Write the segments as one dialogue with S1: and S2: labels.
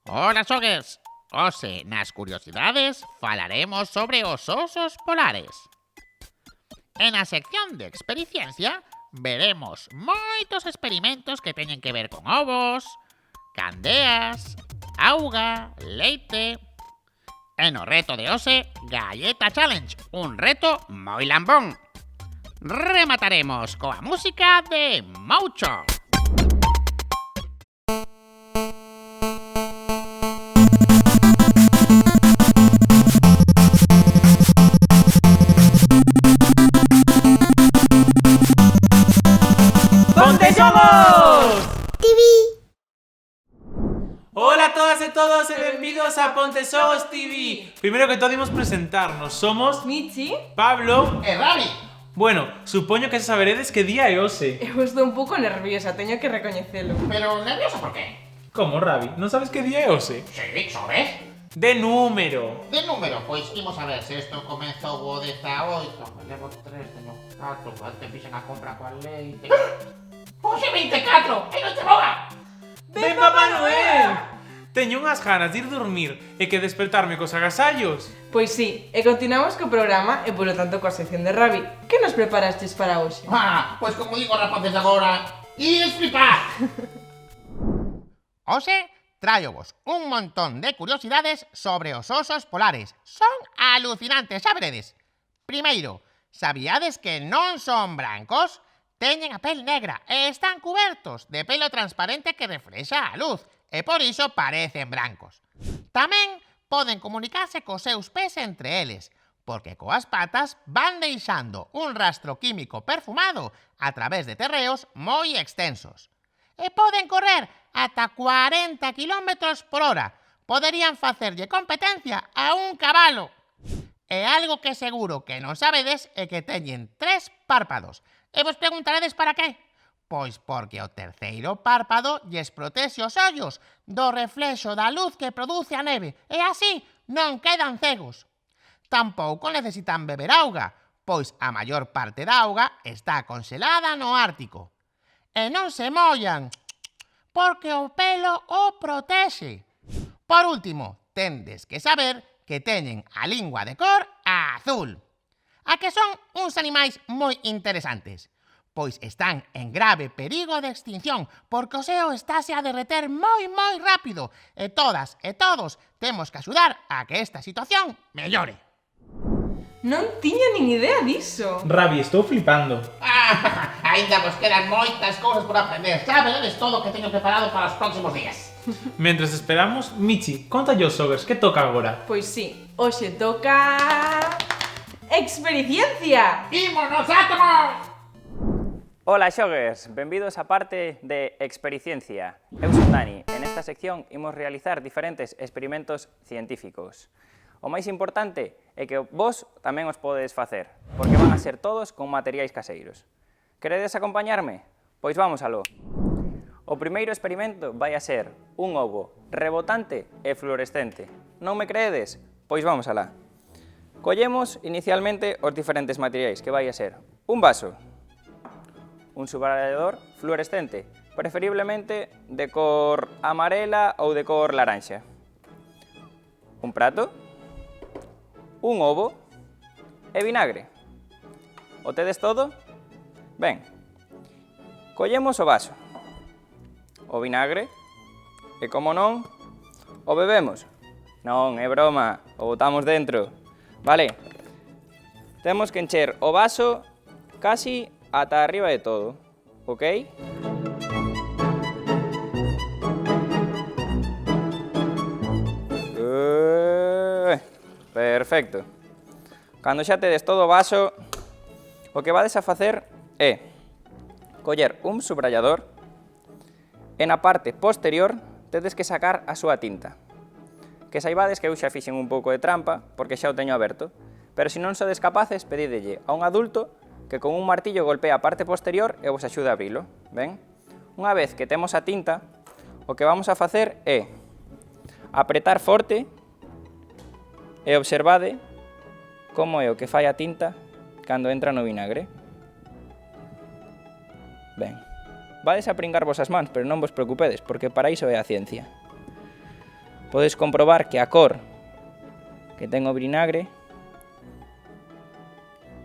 S1: Ola, xogues! Hoxe, nas curiosidades, falaremos sobre os osos polares. E na sección de expericiencia, veremos moitos experimentos que teñen que ver con ovos, candeas, auga, leite... E no reto de hoxe, Galleta Challenge, un reto moi lambón. Remataremos coa música de Moucho.
S2: ¡Pontexogos! TV. Hola a todas e todos e benvidos a Pontexogos TV. Primeiro que todo imos presentarnos. Somos
S3: Michi
S2: Pablo
S1: E Ravi.
S2: Bueno, supoño que xa saberedes que día é hoxe.
S3: Eu estou un pouco nerviosa, teño que recoñecelo.
S1: Pero nervioso por qué?
S2: Como, Ravi? Non sabes que día é hoxe?
S1: Sí, sabes?
S2: De número.
S1: De número, pois imos a ver se isto comezou o 18. Levo 3, teño 4, te fixen a compra coa leite. Hoxe 24, e non te boga!
S2: ¡Ven, Papá Noel! Teño unhas ganas de ir dormir e que despertarme cos agasallos.
S3: Pois sí, e continuamos co programa e polo tanto coa sección de Ravi. Que nos preparastes para hoxe?
S1: Pois como digo, rapaces, agora, ides flipar! Hoxe traio-vos un montón de curiosidades sobre os osos polares. Son alucinantes, xa veredes. Primeiro, sabíades que non son brancos? Teñen a pel negra e están cubertos de pelo transparente que reflexa a luz, e por iso parecen brancos. Tamén poden comunicarse cos seus pés entre eles, porque coas patas van deixando un rastro químico perfumado a través de terreos moi extensos. E poden correr ata 40 km por hora. Poderían facerlle competencia a un cabalo. E algo que seguro que non sabedes é que teñen 3 párpados. E vos preguntaredes para qué? Pois porque o terceiro párpado lles protexe os ollos do reflexo da luz que produce a neve e así non quedan cegos. Tampouco necesitan beber auga, pois a maior parte da auga está conxelada no Ártico. E non se mollan, porque o pelo o protexe. Por último, tendes que saber que teñen a lingua de cor azul. A que son uns animais moi interesantes? Pois están en grave perigo de extinción, porque o xeo estáse a derreter moi rápido, e todas e todos temos que axudar a que esta situación mellore.
S3: Non tiña nin idea diso.
S2: Ravi, estou flipando.
S1: Ainda vos quedan moitas cousas por aprender. Xa veredes todo o que teño preparado para os próximos días.
S2: Mentres esperamos, Michi, contalle aos xogues, que toca agora?
S3: Pois sí, hoxe toca... Expericiencia!
S1: ¡Ímonos, átomos!
S4: Ola, xogues, benvidos á parte de Expericiencia. Eu son Dani, e nesta sección imos realizar diferentes experimentos científicos. O máis importante é que vos tamén os podedes facer, porque van a ser todos con materiais caseiros. Queredes acompañarme? Pois vamos aló. O primeiro experimento vai a ser un ovo rebotante e fluorescente. Non me creedes? Pois vamos alá. Collemos inicialmente os diferentes materiais, que vai a ser un vaso, un subrayador fluorescente, preferiblemente de cor amarela ou de cor laranxa, un prato, un ovo e vinagre. O tedes todo? Ben, collemos o vaso, o vinagre e, como non, o bebemos. Non, é broma, o botamos dentro. Vale, temos que encher o vaso casi ata arriba de todo, ok? Perfecto. Cando xa tedes todo o vaso, o que vades a facer é coller un subrayador e na parte posterior tedes que sacar a súa tinta. Que saibades que eu xa fixen un pouco de trampa, porque xa o teño aberto, pero se non sodes capaces, pedidelle a un adulto que con un martillo golpea a parte posterior e vos axude a abrilo, ben? Unha vez que temos a tinta, o que vamos a facer é apretar forte e observade como é o que fai a tinta cando entra no vinagre. Ben, vades a pringar vos as mans, pero non vos preocupedes, porque para iso é a ciencia. podes comprobar que a cor que ten o vinagre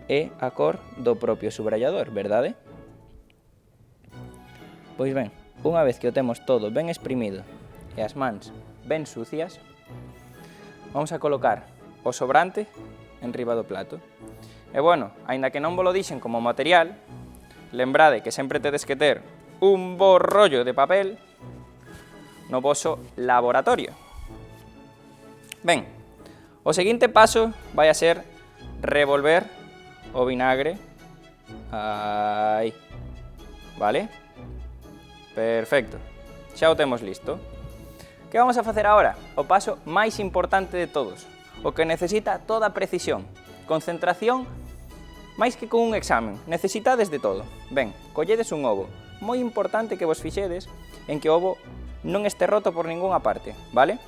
S4: é a cor do propio subrayador, verdade? Pois ben, unha vez que o temos todo ben exprimido e as mans ben sucias, vamos a colocar o sobrante en riba do plato. E bueno, aínda que non vos lo dixen como material, lembrade que sempre tedes que ter un bo rollo de papel no voso laboratorio. Ben, o seguinte paso vai a ser revolver o vinagre aí, vale? Perfecto, xa o temos listo. Que vamos a facer agora? O paso máis importante de todos, o que necesita toda precisión, concentración, máis que con un examen, necesitades de todo. Ben, colledes un ovo, moi importante que vos fixedes en que o ovo non este roto por ningunha parte, vale?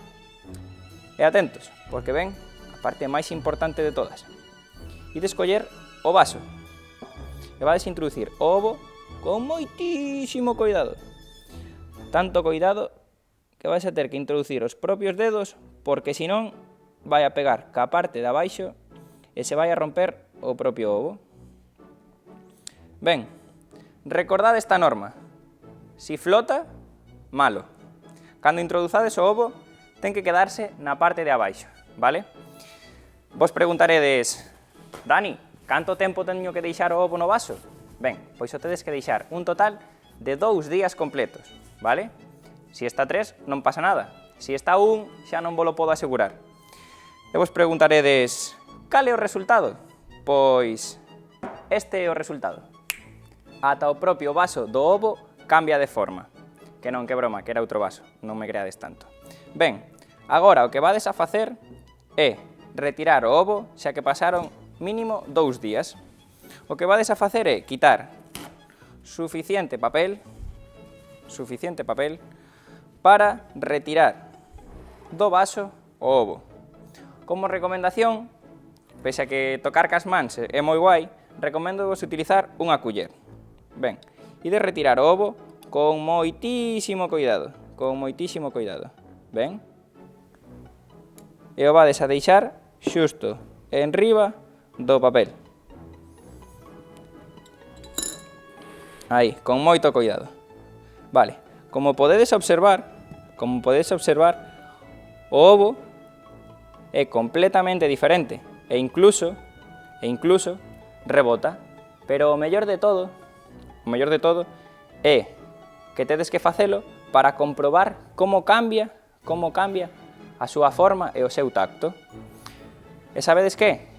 S4: E atentos, porque ven a parte máis importante de todas. Ides coller o vaso e vades introducir o ovo con moitísimo cuidado. Tanto cuidado que vais a ter que introducir os propios dedos, porque senón vai a pegar ca parte de abaixo e se vai a romper o propio ovo. Ben, recordad esta norma. Si flota, malo. Cando introduzades o ovo, ten que quedarse na parte de abaixo, vale? Vos preguntaredes, Dani, canto tempo teño que deixar o ovo no vaso? Ben, pois o tedes que deixar un total de 2 días completos, vale? Si está 3, non pasa nada. Si está 1, xa non vos lo podo asegurar. E vos preguntaredes, cal é o resultado? Pois este é o resultado. Ata o propio vaso do ovo cambia de forma. Que non, que broma, que era outro vaso, non me creades tanto. Ben, agora o que vades a facer é retirar o ovo, xa que pasaron mínimo 2 días. O que vades a facer é quitar suficiente papel para retirar do vaso o ovo. Como recomendación, pese a que tocar cas mans é moi guai, recomendo vos utilizar unha culler. Ben, ide retirar o ovo con moitísimo cuidado, ben? E o vades a deixar xusto en riba do papel. Aí, con moito cuidado. Vale, como podedes observar, o ovo é completamente diferente e incluso rebota, pero o mellor de todo é que tedes que facelo para comprobar como cambia a súa forma e o seu tacto. E sabedes que?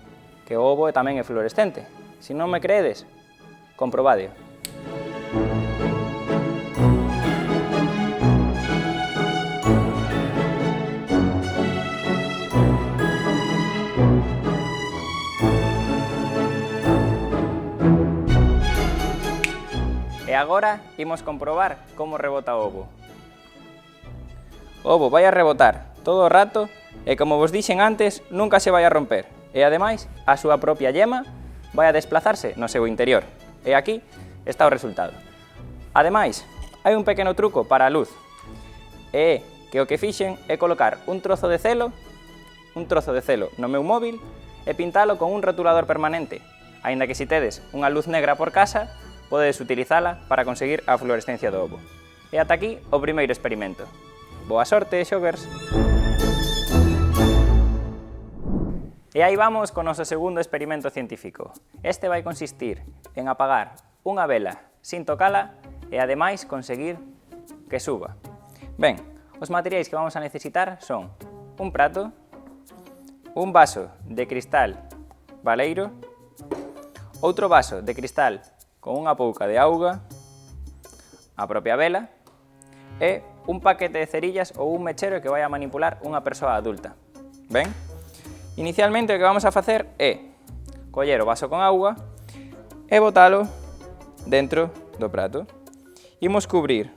S4: Que o ovo tamén é fluorescente. Se non me creedes, comprobadeo. E agora imos comprobar como rebota o ovo. O ovo vai a rebotar todo o rato e, como vos dixen antes, nunca se vai a romper. E, ademais, a súa propia yema vai a desplazarse no seu interior. E aquí está o resultado. Ademais, hai un pequeno truco para a luz. E é que o que fixen é colocar un trozo de celo no meu móvil e pintalo con un rotulador permanente. Aínda que se tedes unha luz negra por casa, podedes utilizala para conseguir a fluorescencia do ovo. E ata aquí o primeiro experimento. Boa sorte, xogers! E aí vamos con o noso segundo experimento científico. Este vai consistir en apagar unha vela sin tocala e ademais conseguir que suba. Ben, os materiais que vamos a necesitar son un prato, un vaso de cristal baleiro, outro vaso de cristal con unha pouca de auga, a propia vela e un paquete de cerillas ou un mechero que vai a manipular unha persoa adulta. Ben? Inicialmente o que vamos a facer é coller o vaso con auga e botalo dentro do prato. Imos cubrir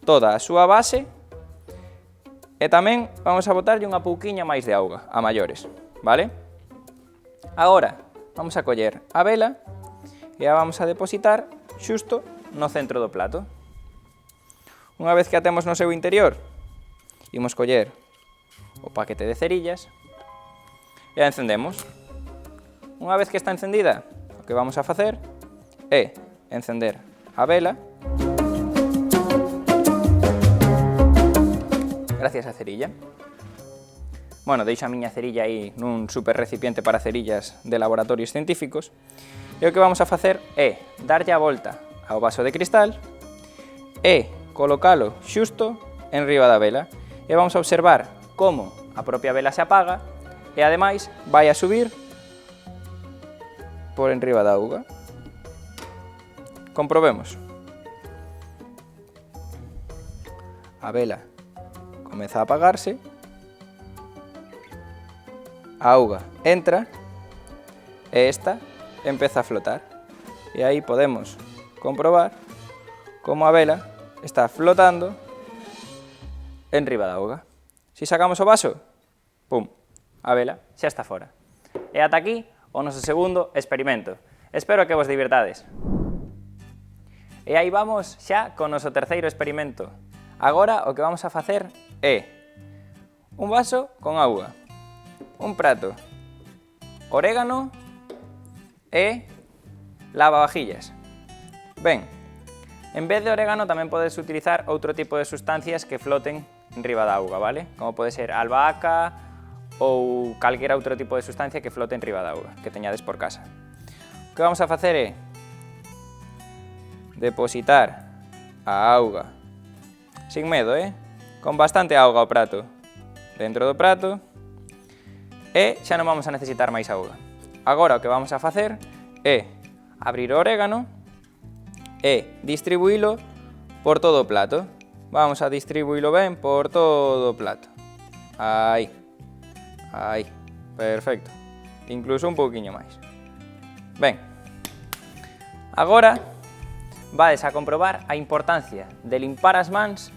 S4: toda a súa base e tamén vamos a botarlle unha pouquiña máis de auga, a maiores, vale? Agora vamos a coller a vela e a vamos a depositar xusto no centro do plato. Unha vez que a temos no seu interior, imos coller o paquete de cerillas e a encendemos. Unha vez que está encendida, o que vamos a facer é encender a vela gracias á cerilla. Bueno, deixo a miña cerilla aí nun super recipiente para cerillas de laboratorios científicos e o que vamos a facer é darlle a volta ao vaso de cristal e colocalo xusto en riba da vela e vamos a observar como a propia vela se apaga e ademais vai a subir por enriba da auga. Comprobemos. A vela comeza a apagarse, a auga entra e esta empeza a flotar. E aí podemos comprobar como a vela está flotando enriba da auga. Si sacamos o vaso, pum, a vela xa está fora. E ata aquí o noso segundo experimento. Espero que vos divirtades. E aí vamos xa con o noso terceiro experimento. Agora o que vamos a facer é un vaso con auga, un prato, orégano e lavavajillas. Ben, en vez de orégano tamén podes utilizar outro tipo de sustancias que floten enriba da auga, vale? Como pode ser albahaca ou calquera outro tipo de sustancia que flote enriba da auga, que teñades por casa. O que vamos a facer é depositar a auga, sin medo, con bastante auga ao prato, dentro do prato, e xa non vamos a necesitar máis auga. Agora o que vamos a facer é abrir o orégano e distribuílo por todo o plato. Vamos a distribuílo ben por todo o plato. Aí. Aí, perfecto. Incluso un pouquiño máis. Ben, agora vades a comprobar a importancia de limpar as mans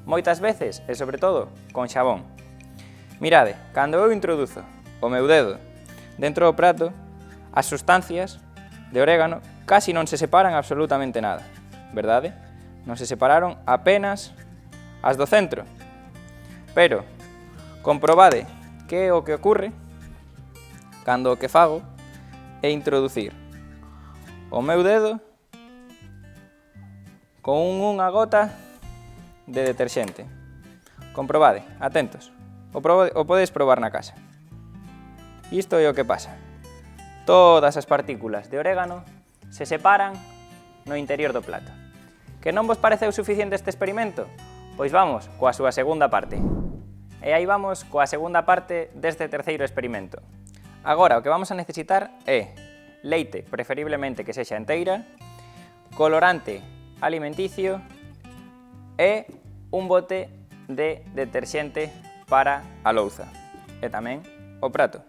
S4: moitas veces e, sobre todo, con xabón. Mirade, cando eu introduzo o meu dedo dentro do prato, as sustancias de orégano casi non se separan absolutamente nada, verdade? Non se separaron apenas as do centro. Pero, comprobade que é o que ocorre cando o que fago é introducir o meu dedo con unha gota de deterxente. Comprobade, atentos, o podedes probar na casa. Isto é o que pasa. Todas as partículas de orégano se separan no interior do plato. Que non vos pareceu suficiente este experimento? Pois vamos coa súa segunda parte. E aí vamos coa segunda parte deste terceiro experimento. Agora o que vamos a necesitar é leite, preferiblemente que sexa enteira, colorante alimenticio e un bote de deterxente para a louza e tamén o prato.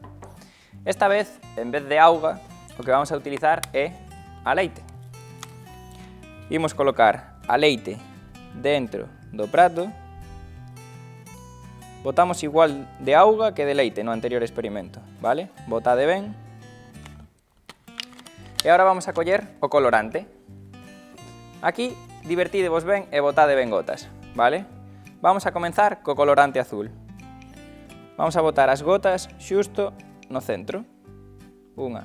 S4: Esta vez, en vez de auga, o que vamos a utilizar é a leite. Imos colocar a leite dentro do prato. Botamos igual de auga que de leite no anterior experimento, vale? Botade ben. E agora vamos a coller o colorante. Aquí, divertidevos ben e botade ben gotas, vale? Vamos a comenzar co colorante azul. Vamos a botar as gotas xusto no centro. 1,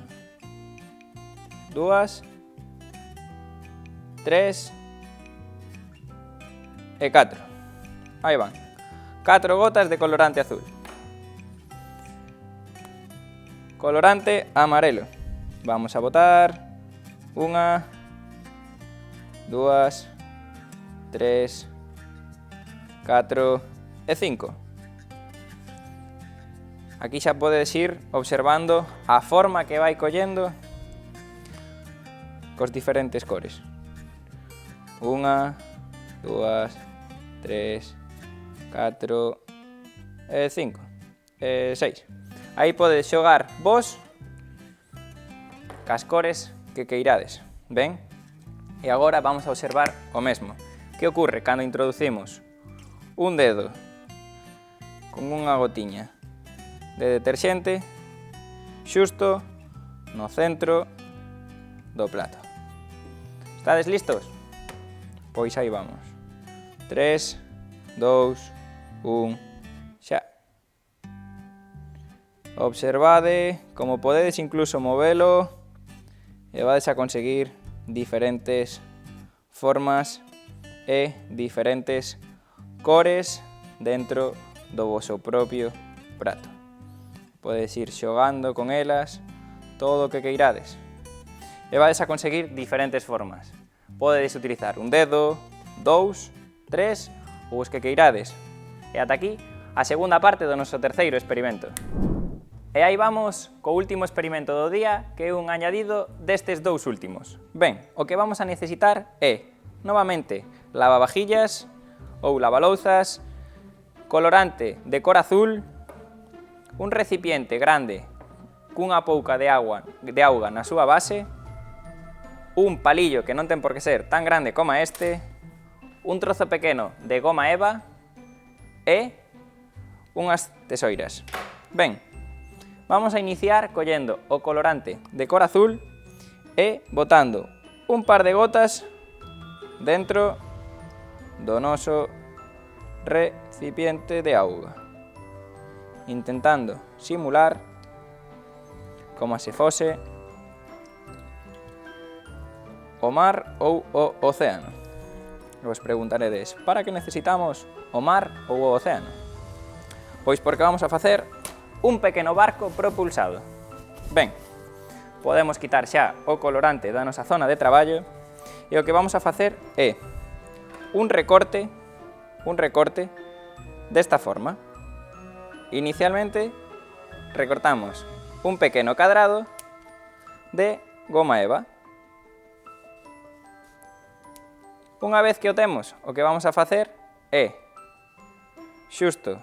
S4: 2, 3 e 4. Aí van. 4 gotas de colorante azul. Colorante amarelo. Vamos a botar 1, 2, 3, 4 e 5. Aquí xa podes ir observando a forma que vai collendo cos diferentes cores. 1, 2, 3, 4 e 5 e 6. Aí podes xogar vos cas cores que queirades, ben? E agora vamos a observar o mesmo. Que ocorre cando introducimos un dedo con unha gotiña de deterxente xusto no centro do plato. Estades listos? Pois aí vamos. 3, 2, 1, xa. observade como podedes incluso movelo e vades a conseguir diferentes formas e diferentes cores dentro do voso propio prato. Podedes ir xogando con elas todo o que queirades e vades a conseguir diferentes formas. Podedes utilizar un dedo, 2, 3 ou os que queirades. E ata aquí a segunda parte do noso terceiro experimento. E aí vamos co último experimento do día, que é un añadido destes dous últimos. Ben, o que vamos a necesitar é, novamente, lavavajillas ou lavalouzas, colorante de cor azul, un recipiente grande cunha pouca de auga na súa base, un palillo que non ten por que ser tan grande como este, un trozo pequeno de goma eva e unhas tesoiras. Ben, vamos a iniciar collendo o colorante de cor azul e botando un par de gotas dentro do noso recipiente de auga, intentando simular como se fose o mar ou o océano. Vos preguntaredes, para que necesitamos o mar ou o océano? Pois porque vamos a facer un pequeno barco propulsado. Ben, podemos quitar xa o colorante da nosa zona de traballo e o que vamos a facer é un recorte desta forma. Inicialmente recortamos un pequeno cadrado de goma eva. Unha vez que o temos, o que vamos a facer é xusto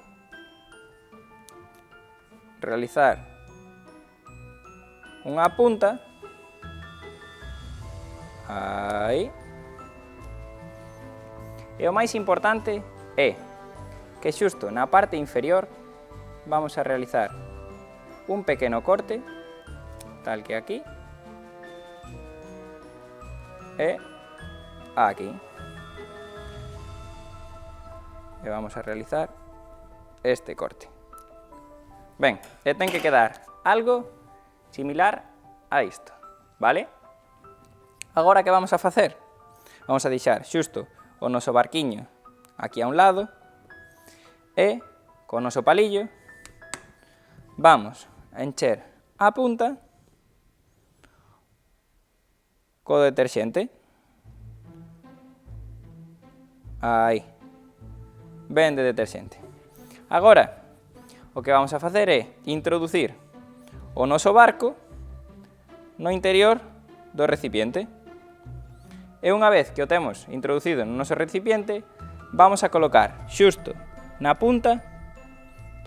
S4: realizar unha punta aí, e o máis importante é que xusto na parte inferior vamos a realizar un pequeno corte tal que aquí e aquí, e vamos a realizar este corte. Ben, e ten que quedar algo similar a isto, vale? Agora que vamos a facer? Vamos a deixar xusto o noso barquiño aquí a un lado e, co noso palillo, vamos a encher a punta co deterxente. Aí, ben de deterxente. Agora, o que vamos a facer é introducir o noso barco no interior do recipiente. E unha vez que o temos introducido no noso recipiente, vamos a colocar xusto na punta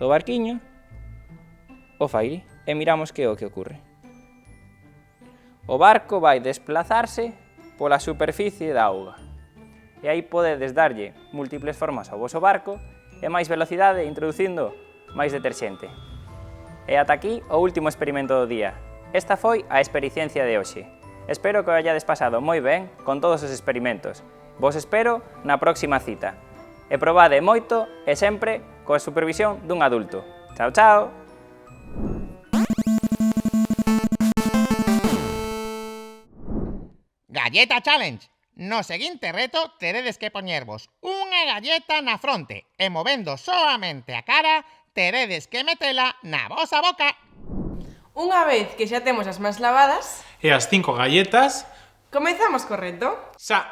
S4: do barquiño o faire e miramos que é o que ocorre. O barco vai desplazarse pola superficie da auga. E aí podedes darlle múltiples formas ao voso barco e máis velocidade introducindo máis deterxente. E ata aquí o último experimento do día. Esta foi a experiencia de hoxe. Espero que o hayades pasado moi ben con todos os experimentos. Vos espero na próxima cita. E probade moito e sempre coa supervisión dun adulto. Chao, chao!
S1: Galleta Challenge. No seguinte reto teredes que poñervos unha galleta na fronte e movendo soamente a cara teredes que metela na vosa boca.
S3: Unha vez que xa temos as mans lavadas,
S2: E as 5 galletas,
S3: comezamos co reto.
S2: xa.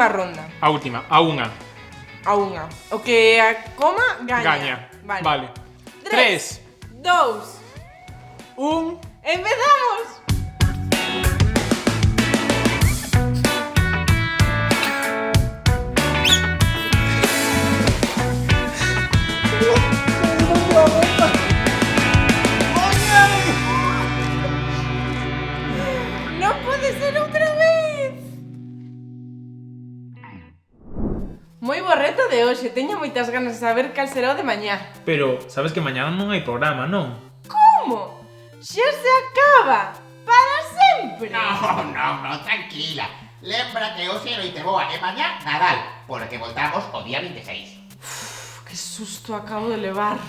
S3: última ronda.
S2: A última, a unha.
S3: A unha. O que a coma, gaña.
S2: Gaña. Vale. 3,
S3: 2,
S2: 1...
S3: ¡empezamos! ¡No puede ser outra vez! Moi bo reto de hoxe, teño moitas ganas de saber cal será o de mañá.
S2: Pero, sabes que mañana non hai programa, non?
S3: Como? Xa se acaba! Para sempre!
S1: No, tranquila. Lembra que hoxe Noiteboa e mañá Nadal, polo que voltamos o día 26.
S3: Que susto acabo de levar.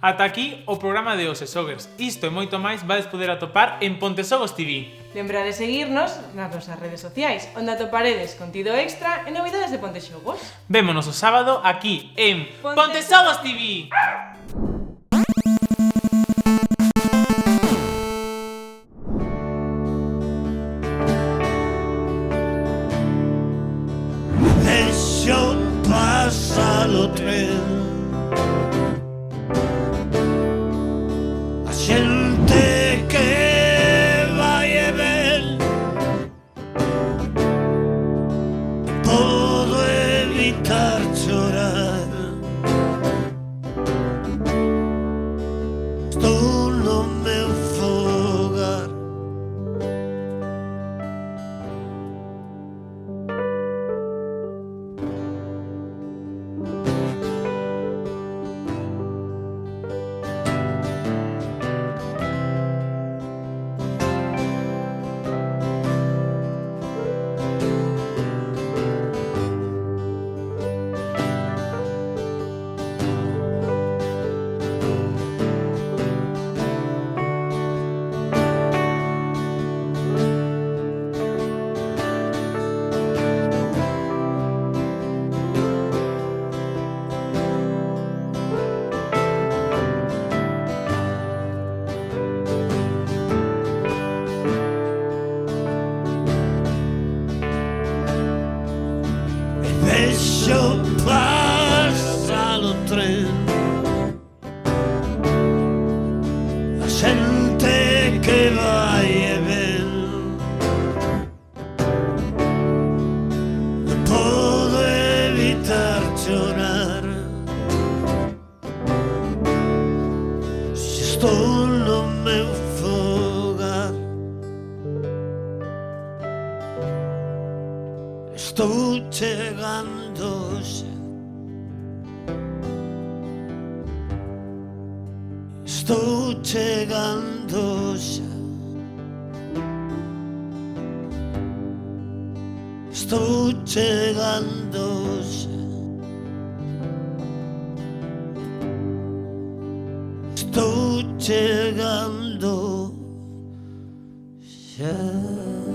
S2: Ata aquí o programa de hoxe, Xogers. Isto e moito máis vades poder atopar en Pontesogos TV.
S3: Lembra de seguirnos nas nosas redes sociais, onde atoparedes contido extra e novidades de Pontexogos.
S2: Vémonos o sábado aquí en Pontesogos TV.
S5: Deixo pasar o tren, a xente que vai e ven, podo evitar chorar. Estou no meu fogar. Deixo pasar o tren, a xente que vai e ven, non podo evitar chorar. Se estou no meu fogar, estou chegando xa. Estou chegando xa. Estou chegando xa. Estou chegando xa.